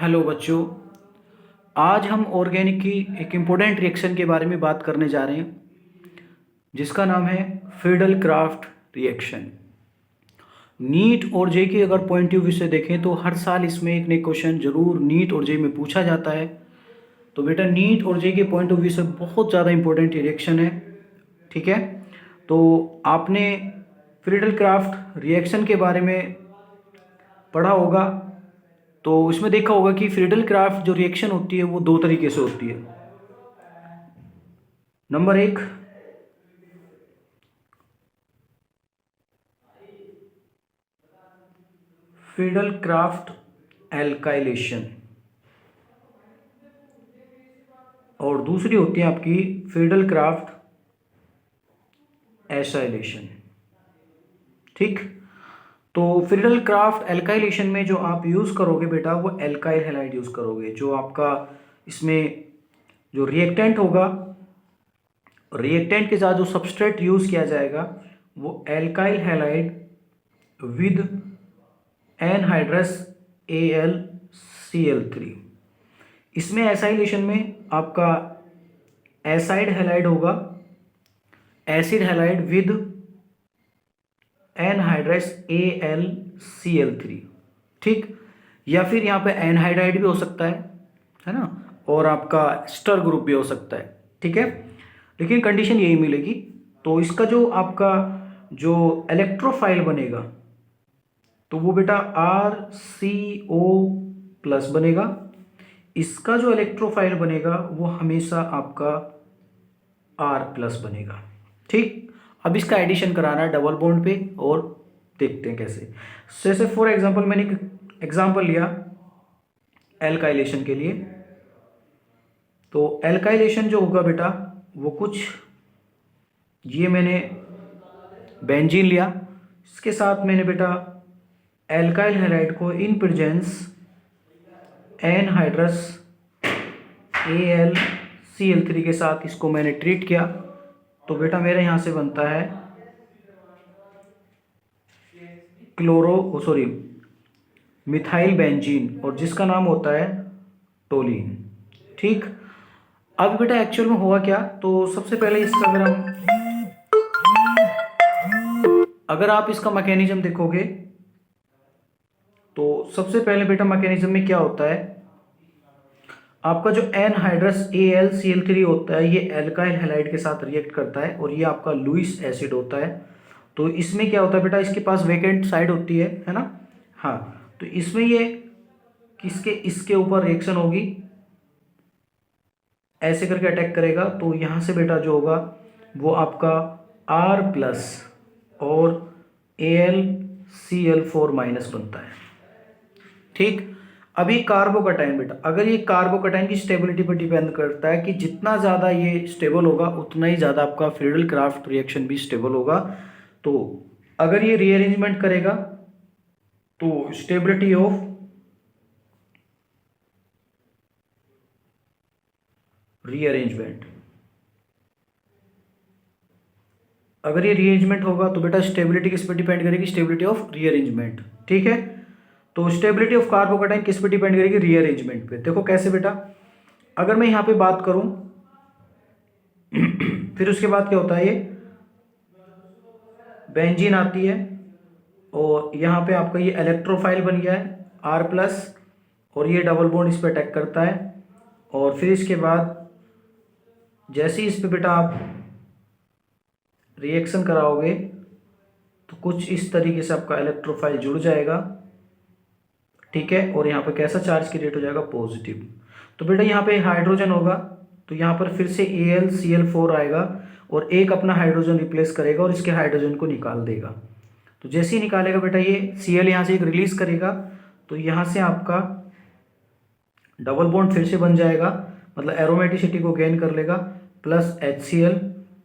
Hello बच्चों। आज हम ऑर्गेनिक की एक इम्पोर्टेंट रिएक्शन के बारे में बात करने जा रहे हैं जिसका नाम है फ्रीडल क्राफ्ट रिएक्शन। नीट और जे की अगर पॉइंट ऑफ व्यू से देखें तो हर साल इसमें एक न एक क्वेश्चन जरूर नीट और जे में पूछा जाता है। तो बेटा नीट और जे के पॉइंट ऑफ व्यू से बहुत ज़्यादा इम्पोर्टेंट रिएक्शन है। ठीक है, तो आपने फ्रीडल क्राफ्ट रिएक्शन के बारे में पढ़ा होगा। तो इसमें देखा होगा कि फ्रीडल क्राफ्ट जो रिएक्शन होती है वो दो तरीके से होती है। नंबर एक, फ्रीडल क्राफ्ट एल्काइलेशन, और दूसरी होती है आपकी फ्रीडल क्राफ्ट एसाइलेशन। ठीक, तो फ्रीडल क्राफ्ट एल्काइलेशन में जो आप यूज़ करोगे बेटा वो एल्काइल हैलाइड यूज़ करोगे। जो आपका इसमें जो रिएक्टेंट होगा, रिएक्टेंट के साथ जो सबस्ट्रेट यूज़ किया जाएगा वो alkyl halide with anhydrous AlCl3। इसमें एसाइलेशन में आपका एसाइड हैलाइड होगा, acid halide with anhydrous AlCl3। ठीक, या फिर यहाँ पे एनहाइड्राइड भी हो सकता है ना, और आपका स्टर ग्रुप भी हो सकता है। ठीक है, लेकिन कंडीशन यही मिलेगी। तो इसका जो आपका जो इलेक्ट्रोफाइल बनेगा तो वो बेटा RCO+ बनेगा। इसका जो इलेक्ट्रोफाइल बनेगा वो हमेशा आपका R+ बनेगा। ठीक, अब इसका एडिशन कराना है डबल बॉन्ड पे और देखते हैं कैसे। जैसे फॉर एग्जांपल मैंने एक एग्जांपल लिया एल्काइलेशन के लिए। तो एल्काइलेशन जो होगा बेटा वो कुछ, ये मैंने बेंजीन लिया, इसके साथ मैंने बेटा एल्काइल हैलाइड को इन प्रेजेंस एनहाइड्रस AlCl3 के साथ इसको मैंने ट्रीट किया। तो बेटा मेरे यहाँ से बनता है मिथाइल बेंजीन, और जिसका नाम होता है टोलीन। ठीक, अब बेटा एक्चुअल में हुआ क्या, तो सबसे पहले इसका अगर आप इसका मैकेनिज्म देखोगे तो सबसे पहले बेटा मैकेनिज्म में क्या होता है, आपका जो एनहाइड्रस AlCl3 होता है ये एल्काइल हैलाइड के साथ रिएक्ट करता है और ये आपका लुईस एसिड होता है। तो इसमें क्या होता है बेटा, इसके पास वेकेंट साइड होती है ना। हाँ, तो इसमें ये किसके इसके ऊपर रिएक्शन होगी, ऐसे करके अटैक करेगा। तो यहाँ से बेटा जो होगा वो आपका R+ और AlCl4- बनता है। ठीक, अभी कार्बोकैटायन बेटा, अगर ये कार्बोकैटायन की स्टेबिलिटी पर डिपेंड करता है कि जितना ज़्यादा ये स्टेबल होगा उतना ही ज़्यादा आपका फ्रीडल क्राफ्ट रिएक्शन भी स्टेबल होगा। तो अगर ये रीअरेंजमेंट करेगा तो स्टेबिलिटी ऑफ रीअरेंजमेंट, अगर ये रीअरेंजमेंट होगा तो बेटा स्टेबिलिटी किस पर डिपेंड करेगी, स्टेबिलिटी ऑफ रीअरेंजमेंट। ठीक है, तो स्टेबिलिटी ऑफ कार्बोकैटायन किस पर डिपेंड करेगी, रीअरेंजमेंट पे। देखो कैसे बेटा, अगर मैं यहाँ पे बात करूं फिर उसके बाद क्या होता है, ये बेंजीन आती है और यहाँ पे आपका ये इलेक्ट्रोफाइल बन गया है R+, और ये डबल बॉन्ड इस पर अटैक करता है। और फिर इसके बाद जैसे ही इस पे बेटा आप रिएक्शन कराओगे तो कुछ इस तरीके से आपका इलेक्ट्रोफाइल जुड़ जाएगा। ठीक है, और यहाँ पे कैसा चार्ज क्रिएट हो जाएगा, पॉजिटिव। तो बेटा यहाँ पे हाइड्रोजन होगा तो यहाँ पर फिर से AlCl4 आएगा और एक अपना हाइड्रोजन रिप्लेस करेगा और इसके हाइड्रोजन को निकाल देगा। तो जैसे ही निकालेगा बेटा ये Cl यहाँ से एक रिलीज करेगा तो यहाँ से आपका डबल बॉन्ड फिर से बन जाएगा, मतलब एरोमेटिसिटी को गेन कर लेगा, प्लस HCl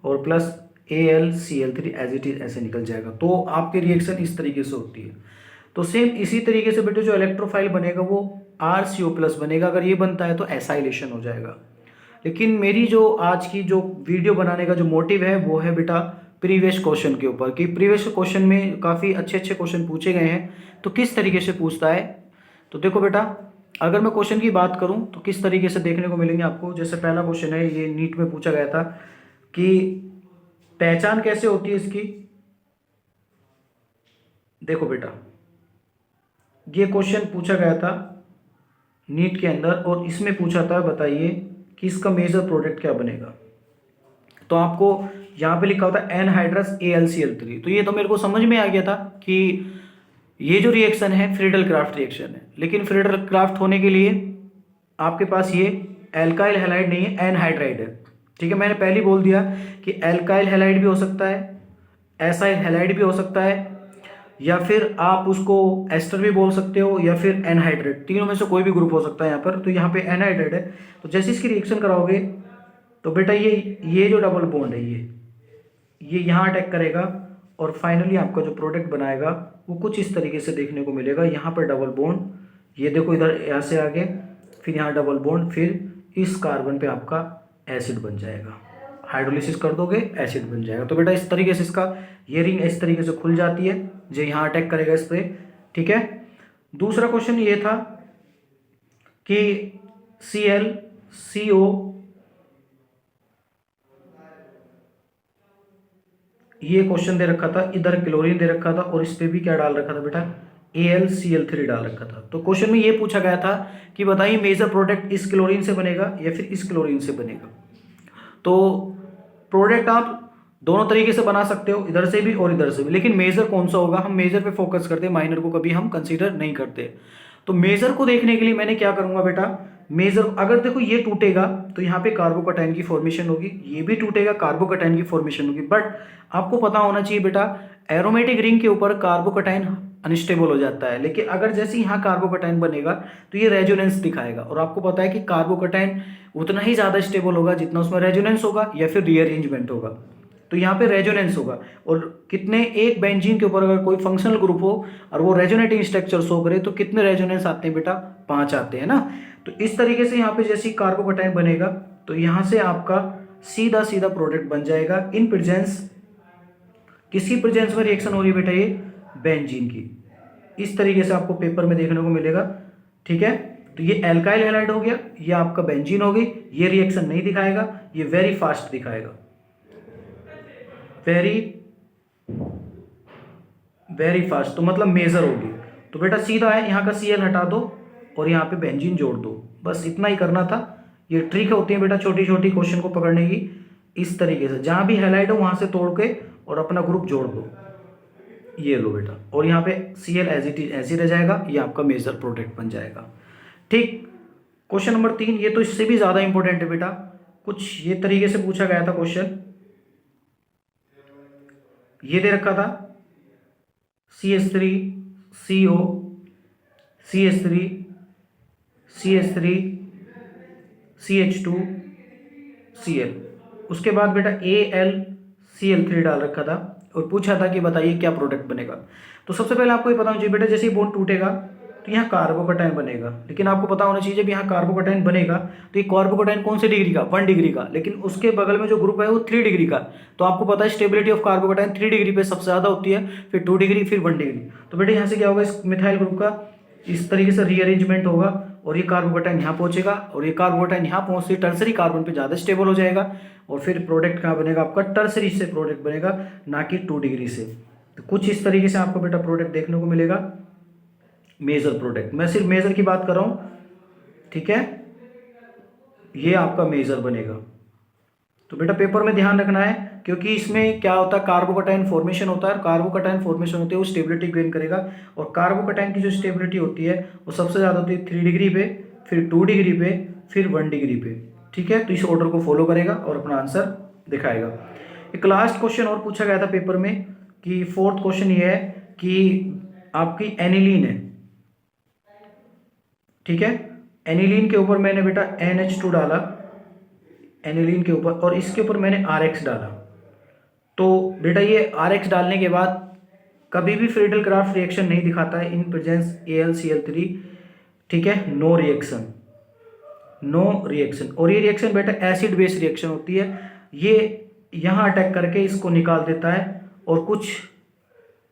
और plus AlCl3 as it is ऐसे निकल जाएगा। तो आपकी रिएक्शन इस तरीके से होती है। तो सेम इसी तरीके से बेटे जो इलेक्ट्रोफाइल बनेगा वो RCO+ बनेगा। अगर ये बनता है तो एसाइलेशन हो जाएगा। लेकिन मेरी जो आज की जो वीडियो बनाने का जो मोटिव है वो है बेटा प्रीवियस क्वेश्चन के ऊपर, कि प्रीवियस क्वेश्चन में काफ़ी अच्छे अच्छे क्वेश्चन पूछे गए हैं तो किस तरीके से पूछता है। तो देखो बेटा, अगर मैं क्वेश्चन की बात करूं तो किस तरीके से देखने को मिलेंगे आपको, जैसे पहला क्वेश्चन है, ये नीट में पूछा गया था कि पहचान कैसे होती है इसकी। देखो बेटा, ये क्वेश्चन पूछा गया था नीट के अंदर और इसमें पूछा था बताइए कि इसका मेजर प्रोडक्ट क्या बनेगा। तो आपको यहाँ पे लिखा होता है एनहाइड्रस AlCl3। तो ये तो मेरे को समझ में आ गया था कि ये जो रिएक्शन है फ्रीडल क्राफ्ट रिएक्शन है, लेकिन फ्रीडल क्राफ्ट होने के लिए आपके पास ये एल्काइल हैलाइड नहीं है, एनहाइड्राइड है। ठीक है, मैंने पहले ही बोल दिया कि एल्काइल हैलाइड भी हो सकता है, एसाइल हैलाइड भी हो सकता है, या फिर आप उसको एस्टर भी बोल सकते हो, या फिर एनहाइड्रेट, तीनों में से कोई भी ग्रुप हो सकता है यहाँ पर। तो यहाँ पे एनहाइड्रेट है, तो जैसे इसकी रिएक्शन कराओगे तो बेटा ये जो डबल बॉन्ड है ये यहाँ अटैक करेगा और फाइनली आपका जो प्रोडक्ट बनाएगा वो कुछ इस तरीके से देखने को मिलेगा। यहाँ पर डबल बॉन्ड, ये देखो इधर यहाँ से आगे, फिर यहाँ डबल बॉन्ड, फिर इस कार्बन पे आपका एसिड बन जाएगा। हाइड्रोलिसिस कर दोगे एसिड बन जाएगा। तो बेटा इस तरीके से इसका ये रिंग इस तरीके से खुल जाती है जो यहाँ अटैक करेगा इस पर। ठीक है, दूसरा क्वेश्चन ये था कि ClCO, ये क्वेश्चन दे रखा था, इधर क्लोरीन दे रखा था और इस पे भी क्या डाल रखा था बेटा, AlCl3 डाल रखा था। तो क्वेश्चन में ये पूछा गया था कि बताइए मेजर प्रोडक्ट इस क्लोरीन से बनेगा या फिर इस क्लोरीन से बनेगा। तो प्रोडक्ट आप दोनों तरीके से बना सकते हो, इधर से भी और इधर से भी, लेकिन मेजर कौन सा होगा, हम मेजर पे फोकस करते हैं, माइनर को कभी हम कंसीडर नहीं करते। तो मेजर को देखने के लिए मैंने क्या करूंगा बेटा, मेजर अगर देखो ये टूटेगा तो यहाँ पे कार्बोकैटायन की फॉर्मेशन होगी, ये भी टूटेगा कार्बोकैटायन की फॉर्मेशन होगी। बट आपको पता होना चाहिए बेटा, एरोमेटिक रिंग के ऊपर कार्बोकैटायन अनस्टेबल हो जाता है, लेकिन अगर जैसे यहाँ कार्बोकैटायन बनेगा तो ये रेजोनेंस दिखाएगा। और आपको पता है कि कार्बोकैटायन उतना ही ज़्यादा स्टेबल होगा जितना उसमें रेजोनेंस होगा या फिर रीअरेंजमेंट होगा। तो यहाँ पे रेजोनेंस होगा, और कितने, एक बेंजीन के ऊपर अगर कोई फंक्शनल ग्रुप हो और वो रेजोनेटिंग स्ट्रक्चर शो करे तो कितने रेजोनेंस आते हैं बेटा, 5 आते हैं ना। तो इस तरीके से यहाँ पे जैसे कार्बोकैटायन बनेगा तो यहाँ से आपका सीधा सीधा प्रोडक्ट बन जाएगा इन प्रेजेंस, किसकी प्रेजेंस में रिएक्शन हो रही है बेटा, ये बेंजीन की। इस तरीके से आपको पेपर में देखने को मिलेगा। ठीक है, तो ये एल्काइल हैलाइड हो गया, ये आपका बेंजीन हो गई, ये रिएक्शन नहीं दिखाएगा, ये वेरी फास्ट दिखाएगा, वेरी फास्ट, तो मतलब मेजर होगी। तो बेटा सीधा है, यहाँ का Cl हटा दो और यहाँ पे बेंजीन जोड़ दो, बस इतना ही करना था। ये ट्रिक होती है बेटा छोटी छोटी क्वेश्चन को पकड़ने की, इस तरीके से जहाँ भी हाईलाइट हो वहाँ से तोड़ के और अपना ग्रुप जोड़ दो, ये लो बेटा, और यहाँ पे Cl एज इट इज ऐसे रह जाएगा, ये आपका मेजर प्रोडक्ट बन जाएगा। ठीक, क्वेश्चन नंबर 3, ये तो इससे भी ज़्यादा इंपॉर्टेंट है बेटा, कुछ ये तरीके से पूछा गया था क्वेश्चन, ये दे रखा था CH3 CO CH3 CH3 CH2 Cl, उसके बाद बेटा AlCl3 डाल रखा था और पूछा था कि बताइए क्या प्रोडक्ट बनेगा। तो सबसे पहले आपको ये पता होना चाहिए बेटा, जैसे ये बॉन्ड टूटेगा तो यहाँ कार्बोकैटायन बनेगा, लेकिन आपको पता होना चाहिए जब यहाँ कार्बोकैटायन बनेगा तो ये कार्बोकैटायन कौन से डिग्री का, 1 डिग्री का, लेकिन उसके बगल में जो ग्रुप है वो 3 डिग्री का। तो आपको पता है स्टेबिलिटी ऑफ कार्बोकैटायन 3 डिग्री पे सबसे ज़्यादा होती है, फिर 2 डिग्री, फिर 1 डिग्री। तो बेटा यहाँ से क्या होगा, इस मिथाइल ग्रुप का इस तरीके से रीअरेंजमेंट होगा और ये कार्बोकैटायन यहाँ पहुंचेगा और ये कार्बोकैटायन यहाँ पहुंचते टर्सरी कार्बन पे ज़्यादा स्टेबल हो जाएगा और फिर प्रोडक्ट कहाँ बनेगा आपका, टर्सरी से प्रोडक्ट बनेगा, ना कि 2 डिग्री से। तो कुछ इस तरीके से आपको बेटा प्रोडक्ट देखने को मिलेगा, मेजर प्रोडक्ट। मैं सिर्फ मेजर की बात कर रहा हूँ, ठीक है, ये आपका मेजर बनेगा। तो बेटा पेपर में ध्यान रखना है, क्योंकि इसमें क्या होता है, कार्बोकैटायन फॉर्मेशन होता है, कार्बोकैटायन फॉर्मेशन होती है वो स्टेबिलिटी गेन करेगा, और कार्बोकैटायन की जो स्टेबिलिटी होती है वो सबसे ज़्यादा होती है 3 डिग्री पे, फिर 2 डिग्री पे, फिर 1 डिग्री पे। ठीक है, तो इस ऑर्डर को फॉलो करेगा और अपना आंसर दिखाएगा। एक लास्ट क्वेश्चन और पूछा गया था पेपर में कि 4th क्वेश्चन ये है कि आपकी एनिलीन है, ठीक है, एनिलीन के ऊपर मैंने बेटा NH2 डाला, एनिलीन के ऊपर, और इसके ऊपर मैंने RX डाला। तो बेटा ये RX डालने के बाद कभी भी फ्रीडल क्राफ्ट रिएक्शन नहीं दिखाता है इन प्रेजेंस AlCl3, ठीक है, नो रिएक्शन, नो रिएक्शन। और ये रिएक्शन बेटा एसिड बेस रिएक्शन होती है, ये यहाँ अटैक करके इसको निकाल देता है और कुछ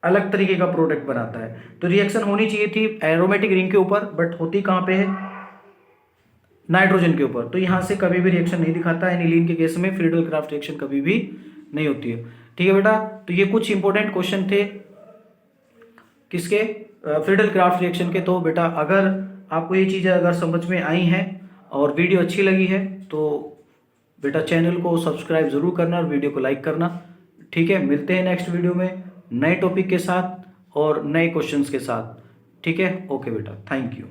अलग तरीके का प्रोडक्ट बनाता है। तो रिएक्शन होनी चाहिए थी एरोमेटिक रिंग के ऊपर, बट होती कहाँ पे है, नाइट्रोजन के ऊपर, तो यहाँ से कभी भी रिएक्शन नहीं दिखाता है। एनिलीन के केस में फ्रीडल क्राफ्ट रिएक्शन कभी भी नहीं होती है। ठीक है बेटा, तो ये कुछ इंपॉर्टेंट क्वेश्चन थे किसके, फ्रीडल क्राफ्ट रिएक्शन के। तो बेटा अगर आपको ये चीज़ें अगर समझ में आई हैं और वीडियो अच्छी लगी है तो बेटा चैनल को सब्सक्राइब जरूर करना और वीडियो को लाइक करना। ठीक है, मिलते हैं नेक्स्ट वीडियो में नए टॉपिक के साथ और नए क्वेश्चंस के साथ। ठीक है, ओके बेटा, थैंक यू।